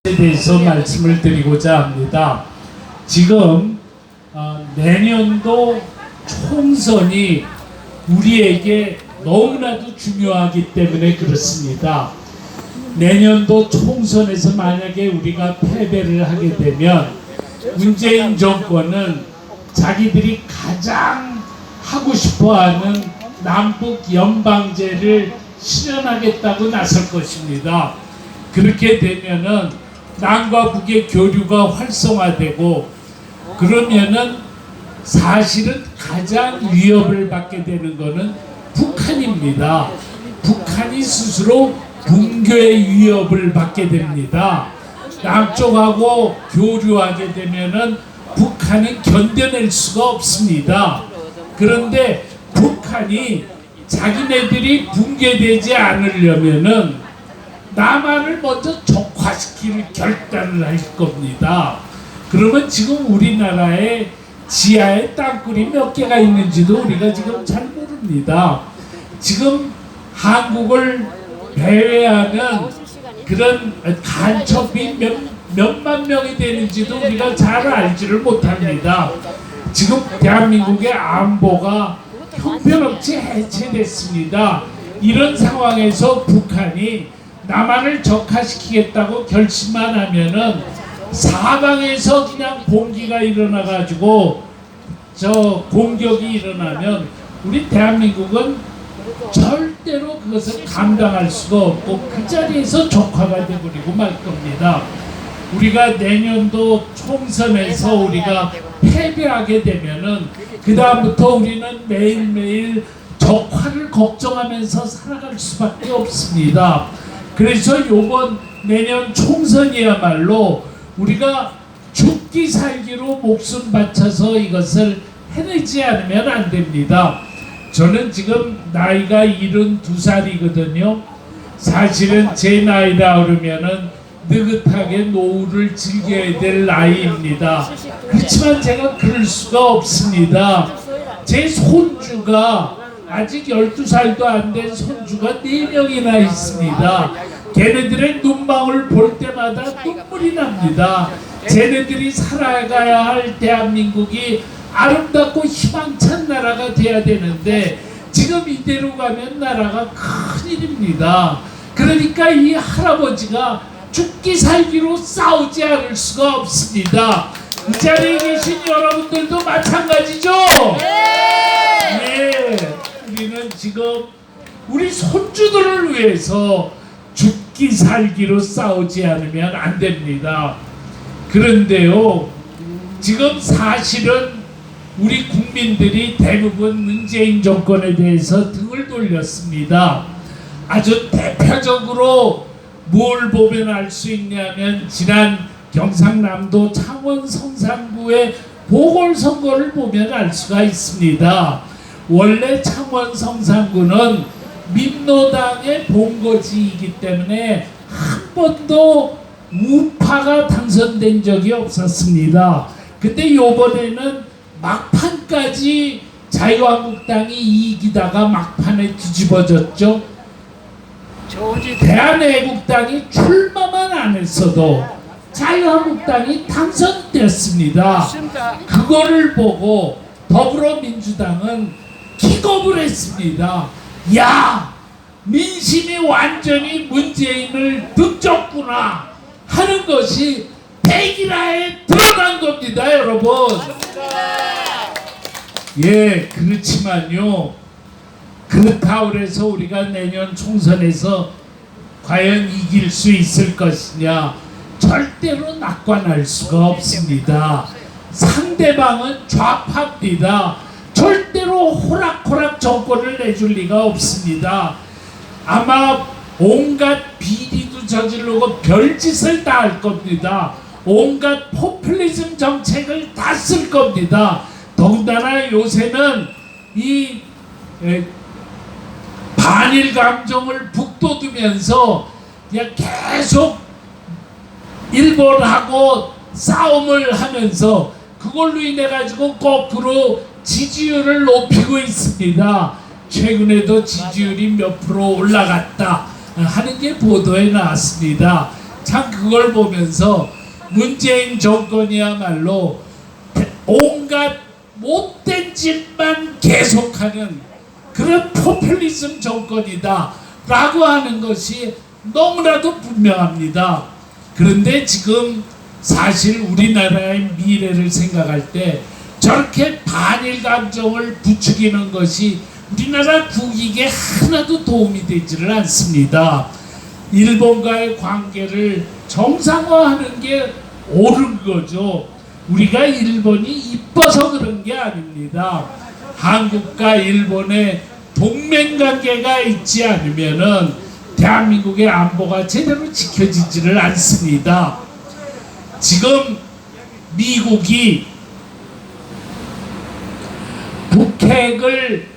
대해서 말씀을 드리고자 합니다. 지금 내년도 총선이 우리에게 너무나도 중요하기 때문에 그렇습니다. 내년도 총선에서 만약에 우리가 패배를 하게 되면 문재인 정권은 자기들이 가장 하고 싶어하는 남북 연방제를 실현하겠다고 나설 것입니다. 그렇게 되면은 남과 북의 교류가 활성화되고 그러면은 사실은 가장 위협을 받게 되는 것은 북한입니다. 북한이 스스로 붕괴의 위협을 받게 됩니다. 남쪽하고 교류하게 되면은 북한은 견뎌낼 수가 없습니다. 그런데 북한이 자기네들이 붕괴되지 않으려면은 남한을 먼저 적화시킬 결단을 할 겁니다. 그러면 지금 우리나라에 지하에 땅굴이 몇 개가 있는지도 우리가 지금 잘 모릅니다. 지금 한국을 배회하는 그런 간첩이 몇만 명이 되는지도 우리가 잘 알지를 못합니다. 지금 대한민국의 안보가 형편없이 해체됐습니다. 이런 상황에서 북한이 남한을 적화시키겠다고 결심만 하면은 사방에서 그냥 공기가 일어나 가지고 공격이 일어나면 우리 대한민국은 절대로 그것을 감당할 수가 없고 그 자리에서 적화가 되버리고 말 겁니다. 우리가 내년도 총선에서 우리가 패배하게 되면은 그 다음부터 우리는 매일매일 적화를 걱정하면서 살아갈 수밖에 없습니다. 그래서 이번 내년 총선이야말로 우리가 죽기 살기로 목숨 바쳐서 이것을 해내지 않으면 안 됩니다. 저는 지금 나이가 72살이거든요. 사실은 제 나이라 그러면은 느긋하게 노후를 즐겨야 될 나이입니다. 그렇지만 제가 그럴 수가 없습니다. 제 손주가 아직 12살도 안 된 손주가 4명이나 있습니다. 걔네들의 눈망울 볼 때마다 눈물이 납니다. 쟤네들이 살아가야 할 대한민국이 아름답고 희망찬 나라가 돼야 되는데 지금 이대로 가면 나라가 큰일입니다. 그러니까 이 할아버지가 죽기 살기로 싸우지 않을 수가 없습니다. 이 자리에 계신 여러분들도 마찬가지죠? 네. 우리는 지금 우리 손주들을 위해서 죽기 살기로 싸우지 않으면 안 됩니다. 그런데요, 지금 사실은 우리 국민들이 대부분 문재인 정권에 대해서 등을 돌렸습니다. 아주 대표적으로 뭘 보면 알 수 있냐면 지난 경상남도 창원 성산구의 보궐선거를 보면 알 수가 있습니다. 원래 창원 성산구는 민노당의 본거지이기 때문에 한 번도 우파가 당선된 적이 없었습니다. 근데 이번에는 막판까지 자유한국당이 이기다가 막판에 뒤집어졌죠. 대한애국당이 출마만 안 했어도 자유한국당이 당선됐습니다. 그거를 보고 더불어민주당은 기겁을 했습니다. 야, 민심이 완전히 문재인을 득줬구나 하는 것이 백일화에 드러난 겁니다, 여러분. 예, 그렇지만요, 그렇다고 해서 우리가 내년 총선에서 과연 이길 수 있을 것이냐, 절대로 낙관할 수가 없습니다. 상대방은 좌파입니다. 절대로 호락호락 정권을 내줄 리가 없습니다. 아마 온갖 비리도 저지르고 별짓을 다 할 겁니다. 온갖 포퓰리즘 정책을 다 쓸 겁니다. 더군다나 요새는 이 반일 감정을 북돋우면서 그냥 계속 일본하고 싸움을 하면서 그걸로 인해 가지고 거꾸로 지지율을 높이고 있습니다. 최근에도 지지율이 몇 프로 올라갔다 하는 게 보도에 나왔습니다. 참 그걸 보면서 문재인 정권이야말로 온갖 못된 짓만 계속하는 그런 포퓰리즘 정권이다 라고 하는 것이 너무나도 분명합니다. 그런데 지금 사실 우리나라의 미래를 생각할 때 저렇게 반일 감정을 부추기는 것이 우리나라 국익에 하나도 도움이 되지를 않습니다. 일본과의 관계를 정상화하는 게 옳은 거죠. 우리가 일본이 이뻐서 그런 게 아닙니다. 한국과 일본의 동맹관계가 있지 않으면은 대한민국의 안보가 제대로 지켜지지를 않습니다. 지금 미국이 북핵을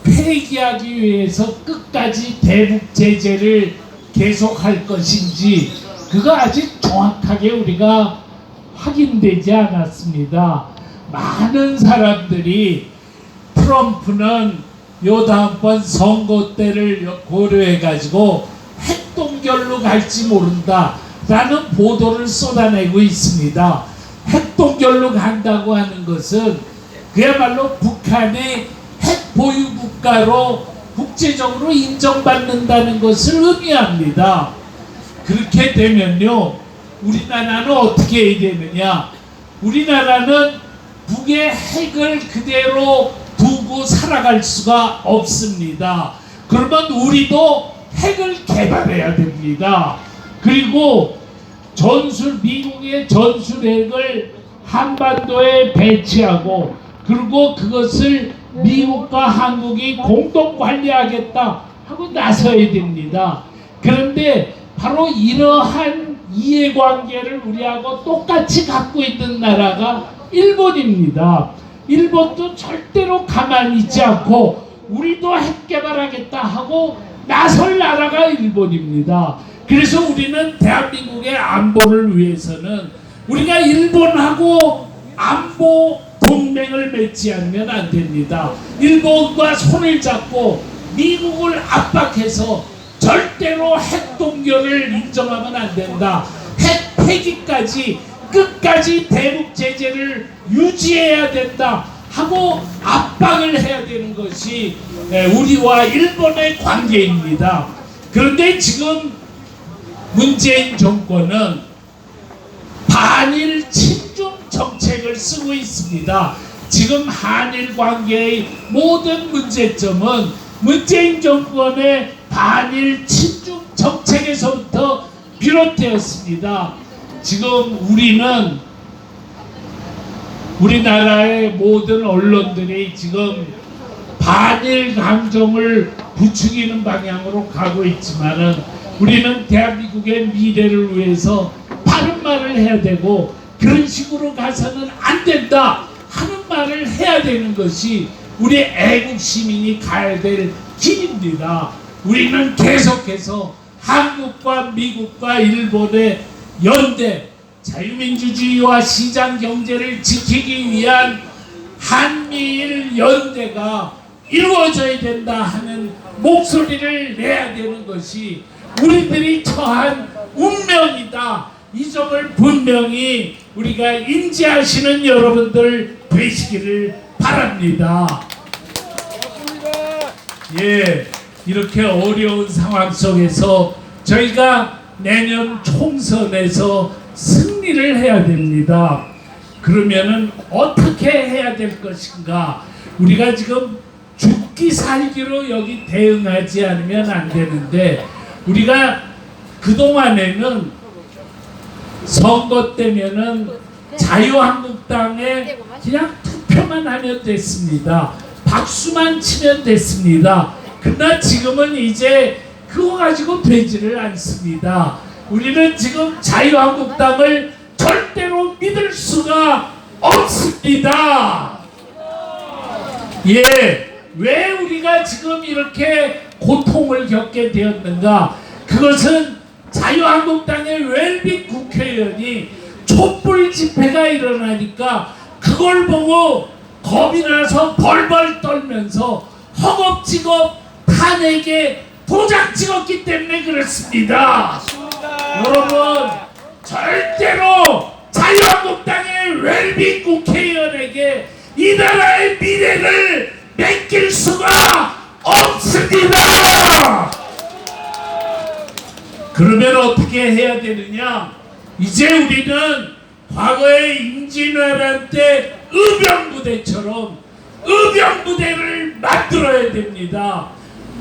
폐기하기 위해서 끝까지 대북 제재를 계속할 것인지 그거 아직 정확하게 우리가 확인되지 않았습니다. 많은 사람들이 트럼프는 요 다음번 선거 때를 고려해 가지고 핵동결로 갈지 모른다 라는 보도를 쏟아내고 있습니다. 핵동결로 간다고 하는 것은 그야말로 북한의 핵 보유 국가로 국제적으로 인정받는다는 것을 의미합니다. 그렇게 되면요, 우리나라는 어떻게 해야 되느냐? 우리나라는 북의 핵을 그대로 두고 살아갈 수가 없습니다. 그러면 우리도 핵을 개발해야 됩니다. 그리고 미국의 전술핵을 한반도에 배치하고 그리고 그것을 미국과 한국이 공동 관리하겠다 하고 나서야 됩니다. 그런데 바로 이러한 이해관계를 우리하고 똑같이 갖고 있는 나라가 일본입니다. 일본도 절대로 가만히 있지 않고 우리도 핵 개발하겠다 하고 나설 나라가 일본입니다. 그래서 우리는 대한민국의 안보를 위해서는 우리가 일본하고 안보 동맹을 맺지 않으면 안 됩니다. 일본과 손을 잡고 미국을 압박해서 절대로 핵 동결을 인정하면 안 된다. 핵 폐기까지 끝까지 대북 제재를 유지해야 된다 하고 압박을 해야 되는 것이 우리와 일본의 관계입니다. 그런데 지금 문재인 정권은 반일 친중 정책을 쓰고 있습니다. 지금 한일 관계의 모든 문제점은 문재인 정권의 반일 친중 정책에서부터 비롯되었습니다. 지금 우리나라의 모든 언론들이 지금 반일 감정을 부추기는 방향으로 가고 있지만은 우리는 대한민국의 미래를 위해서 바른 말을 해야 되고 그런 식으로 가서는 안 된다 하는 말을 해야 되는 것이 우리 애국 시민이 가야 될 길입니다. 우리는 계속해서 한국과 미국과 일본의 연대, 자유민주주의와 시장 경제를 지키기 위한 한미일 연대가 이루어져야 된다 하는 목소리를 내야 되는 것이 우리들이 처한 운명이다. 이 점을 분명히 우리가 인지하시는 여러분들 되시기를 바랍니다. 예, 이렇게 어려운 상황 속에서 저희가 내년 총선에서 승리를 해야 됩니다. 그러면은 어떻게 해야 될 것인가? 우리가 지금 죽기 살기로 여기 대응하지 않으면 안 되는데 우리가 그동안에는 선거 때면은 자유한국당에 그냥 투표만 하면 됐습니다. 박수만 치면 됐습니다. 그러나 지금은 이제 그거 가지고 되지를 않습니다. 우리는 지금 자유한국당을 절대로 믿을 수가 없습니다. 예, 왜 우리가 지금 이렇게 고통을 겪게 되었는가? 그것은 자유한국당의 웰빙 국회의원이 촛불 집회가 일어나니까 그걸 보고 겁이 나서 벌벌 떨면서 허겁지겁 탄핵에 도장 찍었기 때문에 그렇습니다. 여러분, 절대로 자유한국당의 웰빙 국회의원에게 이 나라의 미래를 맡길 수가 없습니다. 그러면 어떻게 해야 되느냐? 이제 우리는 과거의 임진왜란 때 의병부대처럼 의병부대를 만들어야 됩니다.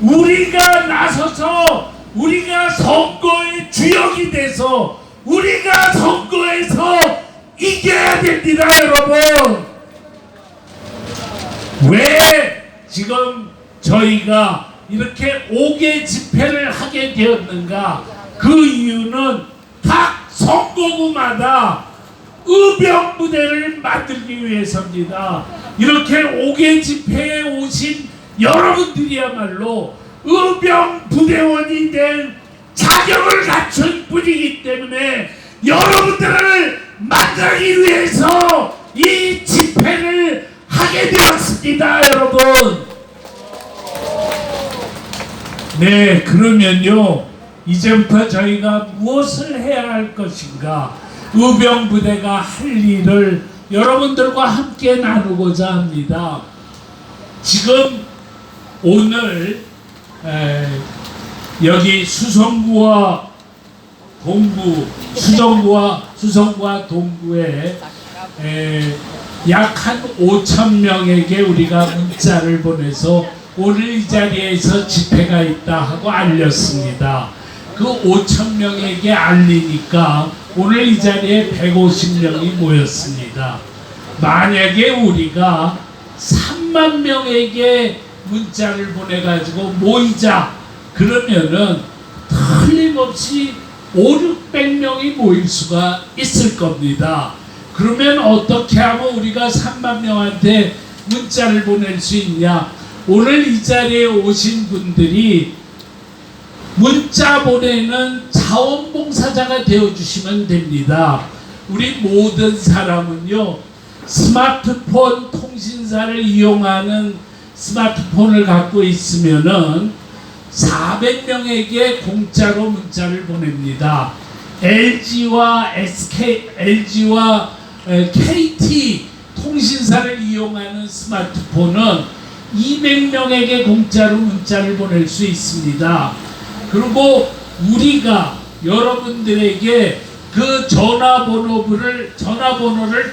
우리가 나서서 우리가 선거의 주역이 돼서 우리가 선거에서 이겨야 됩니다, 여러분. 왜 지금 저희가 이렇게 5개 집회를 하게 되었는가? 그 이유는 각 선거구마다 의병부대를 만들기 위해서입니다. 이렇게 5개 집회에 오신 여러분들이야말로 의병부대원이 될 자격을 갖춘 분이기 때문에 여러분들을 만나기 위해서 이 집회를 하게 되었습니다, 여러분. 네, 그러면요, 이제부터 저희가 무엇을 해야 할 것인가? 의병부대가 할 일을 여러분들과 함께 나누고자 합니다. 지금 오늘 여기 수성구와 동구, 수성구와 동구에 약 한 5,000명에게 우리가 문자를 보내서 오늘 이 자리에서 집회가 있다 하고 알렸습니다. 그 5,000명에게 알리니까 오늘 이 자리에 150명이 모였습니다. 만약에 우리가 3만 명에게 문자를 보내가지고 모이자 그러면은 틀림없이 500~600명이 모일 수가 있을 겁니다. 그러면 어떻게 하면 우리가 3만 명한테 문자를 보낼 수 있냐? 오늘 이 자리에 오신 분들이 문자 보내는 자원봉사자가 되어주시면 됩니다. 우리 모든 사람은요, 스마트폰 통신사를 이용하는 스마트폰을 갖고 있으면은 400명에게 공짜로 문자를 보냅니다. LG와 KT 통신사를 이용하는 스마트폰은 200명에게 공짜로 문자를 보낼 수 있습니다. 그리고 우리가 여러분들에게 그 전화번호를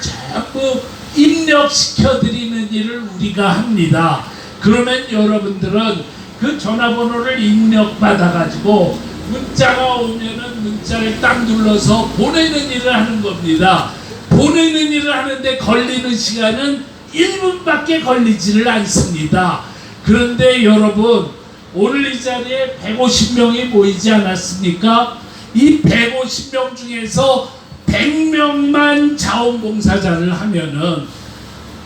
전부 입력시켜 드리는 일을 우리가 합니다. 그러면 여러분들은 그 전화번호를 입력받아 가지고 문자가 오면은 문자를 딱 눌러서 보내는 일을 하는 겁니다. 보내는 일을 하는데 걸리는 시간은 1분밖에 걸리지를 않습니다. 그런데 여러분, 오늘 이 자리에 150명이 모이지 않았습니까? 이 150명 중에서 100명만 자원봉사자를 하면은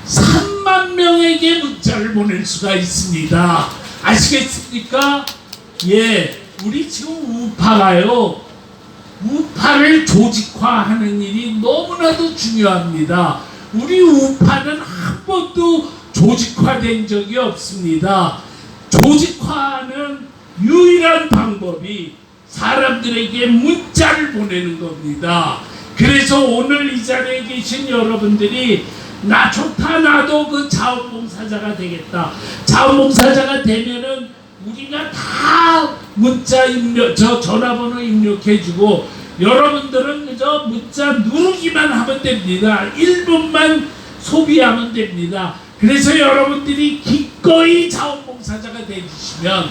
3만 명에게 문자를 보낼 수가 있습니다. 아시겠습니까? 예, 우리 지금 우파가요, 우파를 조직화하는 일이 너무나도 중요합니다. 우리 우파는 한 번도 조직화된 적이 없습니다. 조직화하는 유일한 방법이 사람들에게 문자를 보내는 겁니다. 그래서 오늘 이 자리에 계신 여러분들이 나 좋다, 나도 그 자원봉사자가 되겠다. 자원봉사자가 되면은 우리가 다 문자 입력, 전화번호 입력해주고 여러분들은 그저 문자 누르기만 하면 됩니다. 1분만 소비하면 됩니다. 그래서 여러분들이 기꺼이 자원봉사자가 되주시면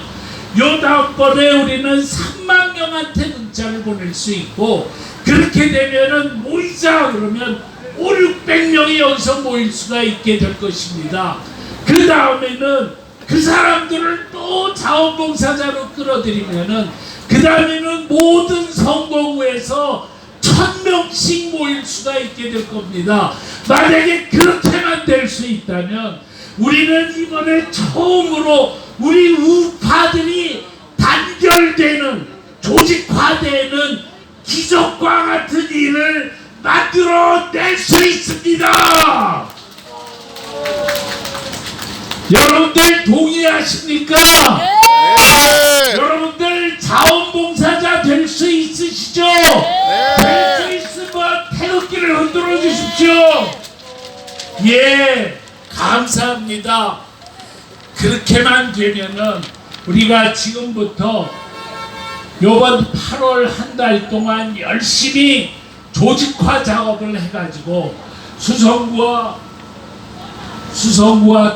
요 다음번에 우리는 3만 명한테 문자를 보낼 수 있고, 그렇게 되면은 모이자 그러면 500~600명이 여기서 모일 수가 있게 될 것입니다. 그 다음에는 그 사람들을 또 자원봉사자로 끌어들이면은 그 다음에는 모든 선거구에서 1000명씩 모일 수가 있게 될 겁니다. 만약에 그렇게만 될 수 있다면 우리는 이번에 처음으로 우리 우파들이 단결되는, 조직화되는 기적과 같은 일을 만들어낼 수 있습니다. 여러분들 동의하십니까? 네. 여러분들 자원봉사자 될 수 있으시죠? 네. 될 수 있습니다. 예, 감사합니다. 그렇게만 되면은 우리가 지금부터 요번 8월 한 달 동안 열심히 조직화 작업을 해가지고 수성구와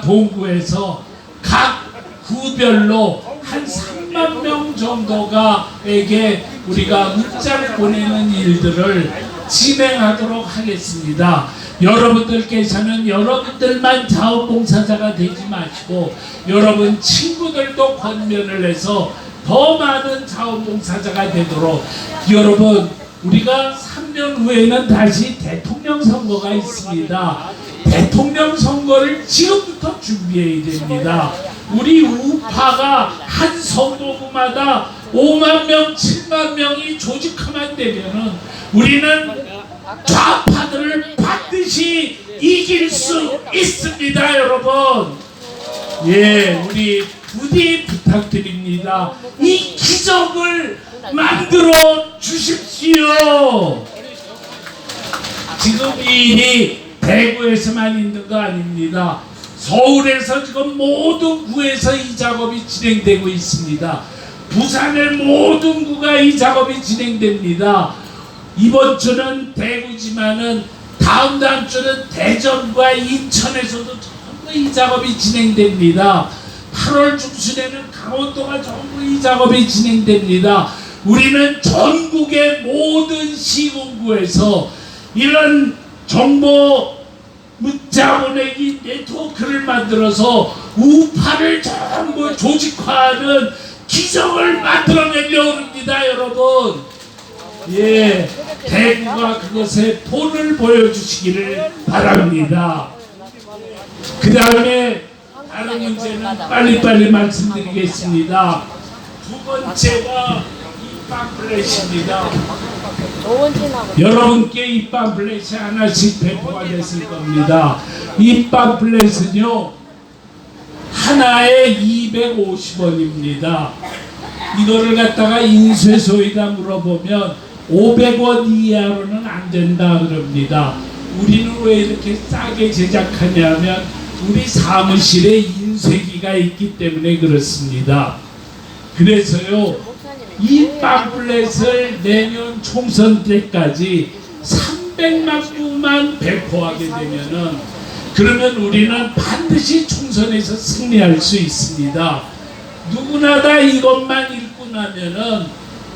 동구에서 각 구별로 한 3만 명 정도가에게 우리가 문자를 보내는 일들을 진행하도록 하겠습니다. 여러분들께서는 여러분들만 자원봉사자가 되지 마시고 여러분 친구들도 권면을 해서 더 많은 자원봉사자가 되도록, 여러분 우리가 3년 후에는 다시 대통령 선거가 있습니다. 대통령 선거를 지금부터 준비해야 됩니다. 우리 우파가 한 선거구마다 5만 명, 7만 명이 조직화만 되면은 우리는 좌파들을 반드시 이길 수 있습니다, 여러분. 예, 우리 부디 부탁드립니다. 이 기적을 만들어 주십시오. 지금 이 일이 대구에서만 있는 거 아닙니다. 서울에서 지금 모든 구에서 이 작업이 진행되고 있습니다. 부산의 모든 구가 이 작업이 진행됩니다. 이번 주는 대구지만은 다음 주는 대전과 인천에서도 전부 이 작업이 진행됩니다. 8월 중순에는 강원도가 전부 이 작업이 진행됩니다. 우리는 전국의 모든 시군구에서 이런 정보 문자 보내기 네트워크를 만들어서 우파를 전부 조직화하는 기적을 만들어내려 합니다, 여러분. 예, 대구가 그것에 본을 보여주시기를 바랍니다. 그 다음에 다른 문제는 빨리빨리 말씀드리겠습니다. 두 번째가 이 팜플렛입니다. 여러분께 이 팜플렛이 하나씩 배포가 됐을 겁니다. 이 팜플렛은요 하나에 250원입니다. 이거를 갖다가 인쇄소에다 물어보면 500원 이하로는 안 된다 그럽니다. 우리는 왜 이렇게 싸게 제작하냐면 우리 사무실에 인쇄기가 있기 때문에 그렇습니다. 그래서요 이 팜플렛을 내년 총선 때까지 300만 부만 배포하게 되면은 그러면 우리는 반드시 총선에서 승리할 수 있습니다. 누구나 다 이것만 읽고 나면은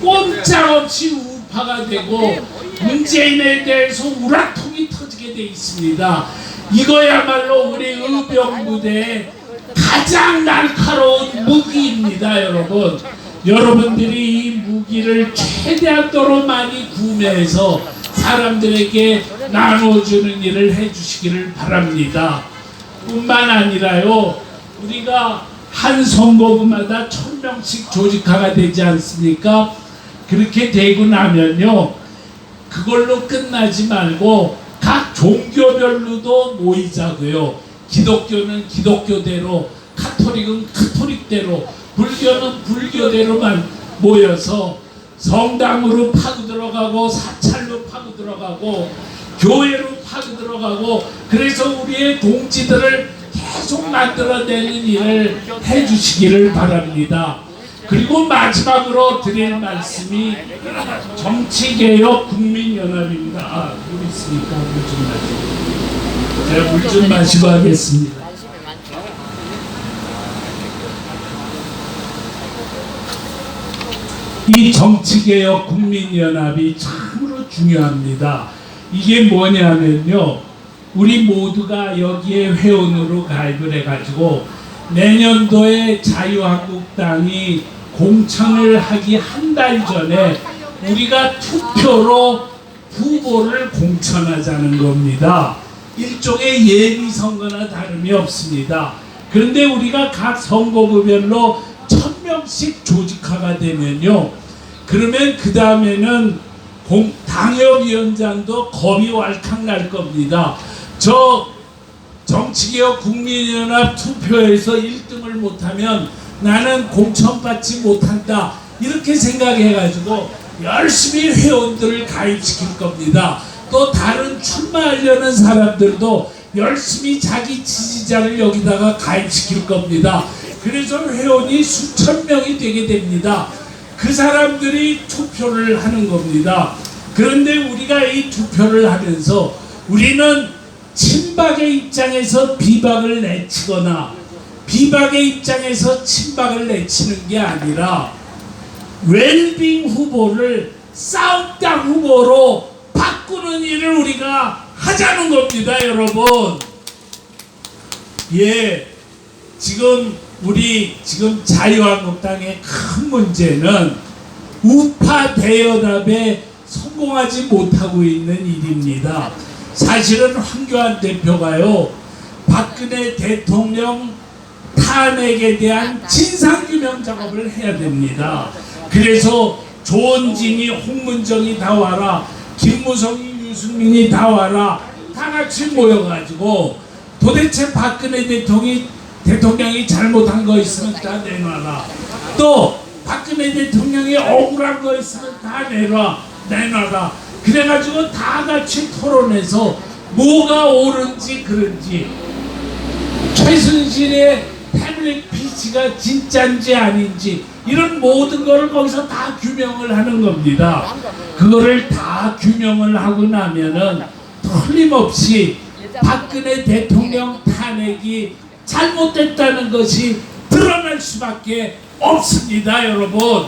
꼼짝없이 우파가 되고 문재인에 대해서 우라통이 터지게 돼 있습니다. 이거야말로 우리 의병부대의 가장 날카로운 무기입니다, 여러분. 여러분들이 이 무기를 최대한도로 많이 구매해서 사람들에게 나눠주는 일을 해주시기를 바랍니다. 뿐만 아니라요, 우리가 한 선거구마다 1000명씩 조직화가 되지 않습니까? 그렇게 되고 나면요, 그걸로 끝나지 말고 각 종교별로도 모이자고요. 기독교는 기독교대로, 카톨릭은 카톨릭대로, 불교는 불교대로만 모여서 성당으로 파고 들어가고 사찰로 파고 들어가고 교회로 파고 들어가고, 그래서 우리의 동지들을 계속 만들어내는 일을 해주시기를 바랍니다. 그리고 마지막으로 드릴 말씀이 정치개혁 국민연합입니다. 아, 물 있으니까 물 좀 마시고. 제가 물 좀 마시고 하겠습니다. 이 정치개혁 국민연합이 참으로 중요합니다. 이게 뭐냐면요, 우리 모두가 여기에 회원으로 가입을 해가지고 내년도에 자유한국당이 공천을 하기 한 달 전에 우리가 투표로 후보를 공천하자는 겁니다. 일종의 예비선거나 다름이 없습니다. 그런데 우리가 각 선거구별로 1000명씩 조직화가 되면요, 그러면 그 다음에는 당협위원장도 겁이 왈칵 날 겁니다. 저 정치개혁 국민연합 투표에서 1등을 못하면 나는 공천받지 못한다, 이렇게 생각해가지고 열심히 회원들을 가입시킬 겁니다. 또 다른 출마하려는 사람들도 열심히 자기 지지자를 여기다가 가입시킬 겁니다. 그래서 회원이 수천 명이 되게 됩니다. 그 사람들이 투표를 하는 겁니다. 그런데 우리가 이 투표를 하면서 우리는 친박의 입장에서 비박을 내치거나 비박의 입장에서 친박을 내치는 게 아니라 웰빙 후보를 싸움당 후보로 바꾸는 일을 우리가 하자는 겁니다, 여러분. 예, 지금 자유한국당의 큰 문제는 우파 대연합에 성공하지 못하고 있는 일입니다. 사실은 황교안 대표가요, 박근혜 대통령 탄핵에 대한 진상규명 작업을 해야 됩니다. 그래서 조원진이, 홍문정이 다 와라, 김무성이, 유승민이 다 와라, 다 같이 모여가지고 도대체 박근혜 대통령이 잘못한 거 있으면 다 내놔라, 또 박근혜 대통령이 억울한 거 있으면 다 내놔라. 그래가지고 다 같이 토론해서 뭐가 옳은지 그른지, 최순실의 패블릭 피치가 진짜인지 아닌지 이런 모든 거를 거기서 다 규명을 하는 겁니다. 그거를 다 규명을 하고 나면은 틀림없이 박근혜 대통령 탄핵이 잘못됐다는 것이 드러날 수밖에 없습니다, 여러분.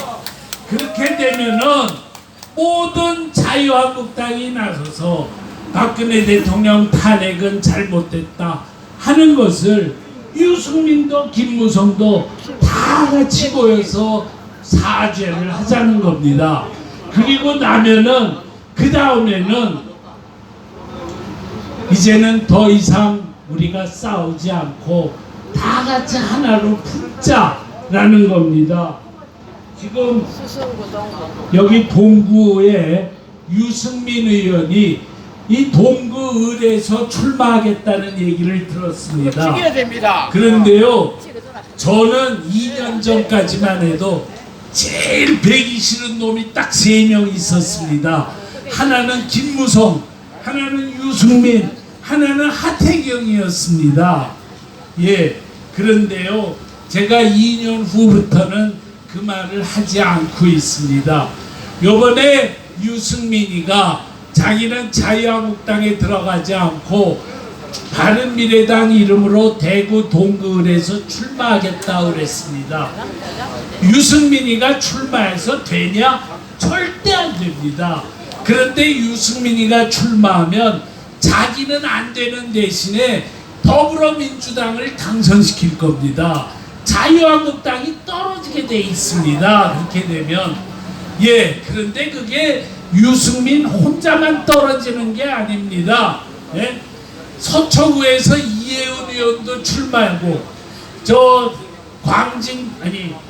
그렇게 되면은 모든 자유한국당이 나서서 박근혜 대통령 탄핵은 잘못됐다 하는 것을 유승민도 김무성도 다 같이 모여서 사죄를 하자는 겁니다. 그리고 나면은 그 다음에는 이제는 더 이상 우리가 싸우지 않고 다 같이 하나로 품자라는 겁니다. 지금 여기 동구에 유승민 의원이 이 동구을에서 출마하겠다는 얘기를 들었습니다. 그런데요, 저는 2년 전까지만 해도 제일 배기 싫은 놈이 딱 3명 있었습니다. 하나는 김무성, 하나는 유승민, 하나는 하태경이었습니다. 예, 그런데요, 제가 2년 후부터는 그 말을 하지 않고 있습니다. 요번에 유승민이가 자기는 자유한국당에 들어가지 않고 바른미래당 이름으로 대구 동구을에서 출마하겠다고 그랬습니다. 유승민이가 출마해서 되냐? 절대 안 됩니다. 그런데 유승민이가 출마하면 자기는 안 되는 대신에 더불어민주당을 당선시킬 겁니다. 자유한국당이 떨어지게 돼 있습니다. 그렇게 되면. 예, 그런데 그게 유승민 혼자만 떨어지는 게 아닙니다. 예? 서초구에서 이혜은 의원도 출마하고,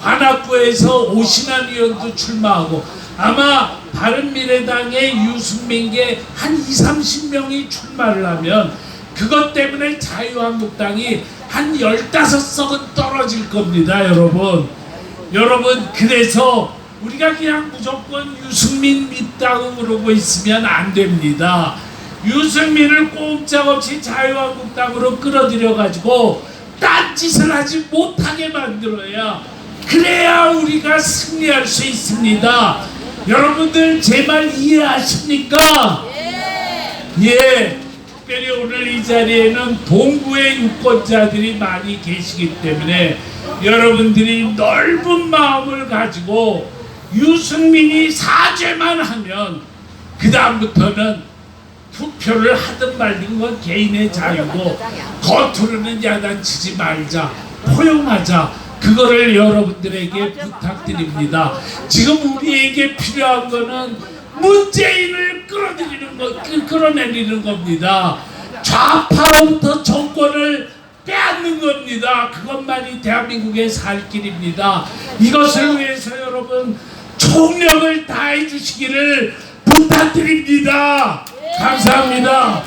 관악구에서 오신환 의원도 출마하고, 아마 바른미래당의 유승민계 한 20-30명이 출마를 하면 그것 때문에 자유한국당이 한 15석은 떨어질 겁니다, 여러분. 그래서 우리가 그냥 무조건 유승민 믿다고 그러고 있으면 안 됩니다. 유승민을 꼼짝없이 자유한국당으로 끌어들여가지고 딴짓을 하지 못하게 만들어야, 그래야 우리가 승리할 수 있습니다. 여러분들 제 말 이해하십니까? 예. 특별히 오늘 이 자리에는 동구의 유권자들이 많이 계시기 때문에 여러분들이 넓은 마음을 가지고 유승민이 사죄만 하면 그 다음부터는 투표를 하든 말든 건 개인의 자유고, 겉으로는 야단치지 말자, 포용하자, 그거를 여러분들에게 부탁드립니다. 지금 우리에게 필요한 거는 문재인을 끌어내리는 겁니다. 좌파로부터 정권을 빼앗는 겁니다. 그것만이 대한민국의 살 길입니다. 이것을 위해서 여러분 총력을 다해 주시기를 부탁드립니다. 감사합니다.